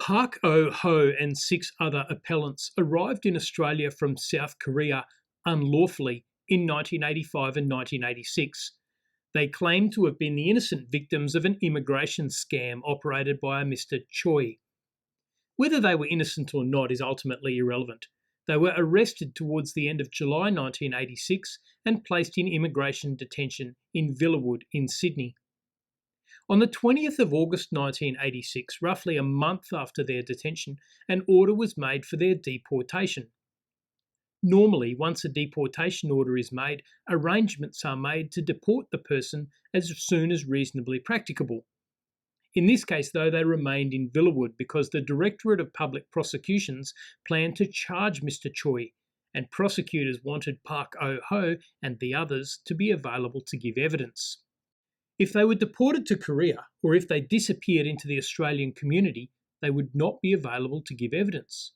Park Oh-ho and 6 other appellants arrived in Australia from South Korea unlawfully in 1985 and 1986. They claim to have been the innocent victims of an immigration scam operated by a Mr. Choi. Whether they were innocent or not is ultimately irrelevant. They were arrested towards the end of July 1986 and placed in immigration detention in Villawood in Sydney. On the 20th of August 1986, roughly a month after their detention, an order was made for their deportation. Normally, once a deportation order is made, arrangements are made to deport the person as soon as reasonably practicable. In this case, though, they remained in Villawood because the Directorate of Public Prosecutions planned to charge Mr. Choi, and prosecutors wanted Park Oh-ho and the others to be available to give evidence. If they were deported to Korea, or if they disappeared into the Australian community, they would not be available to give evidence.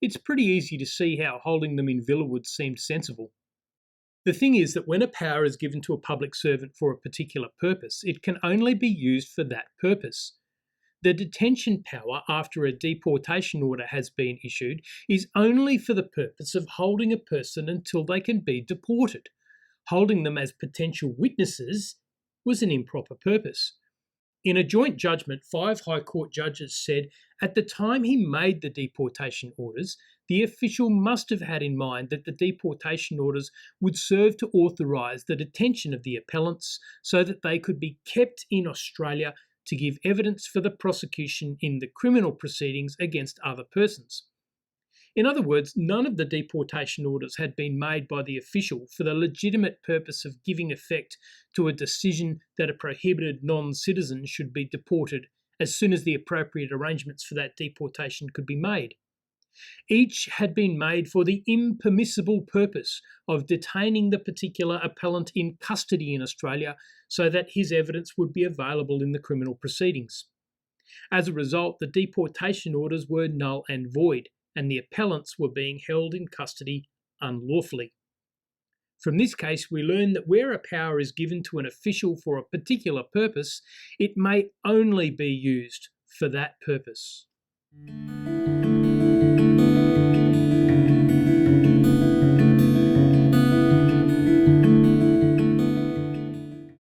It's pretty easy to see how holding them in Villawood seemed sensible. The thing is that when a power is given to a public servant for a particular purpose, it can only be used for that purpose. The detention power after a deportation order has been issued is only for the purpose of holding a person until they can be deported. Holding them as potential witnesses was an improper purpose. In a joint judgment, 5 High Court judges said at the time he made the deportation orders, the official must have had in mind that the deportation orders would serve to authorise the detention of the appellants so that they could be kept in Australia to give evidence for the prosecution in the criminal proceedings against other persons. In other words, none of the deportation orders had been made by the official for the legitimate purpose of giving effect to a decision that a prohibited non-citizen should be deported as soon as the appropriate arrangements for that deportation could be made. Each had been made for the impermissible purpose of detaining the particular appellant in custody in Australia so that his evidence would be available in the criminal proceedings. As a result, the deportation orders were null and void, and the appellants were being held in custody unlawfully. From this case, we learn that where a power is given to an official for a particular purpose, it may only be used for that purpose.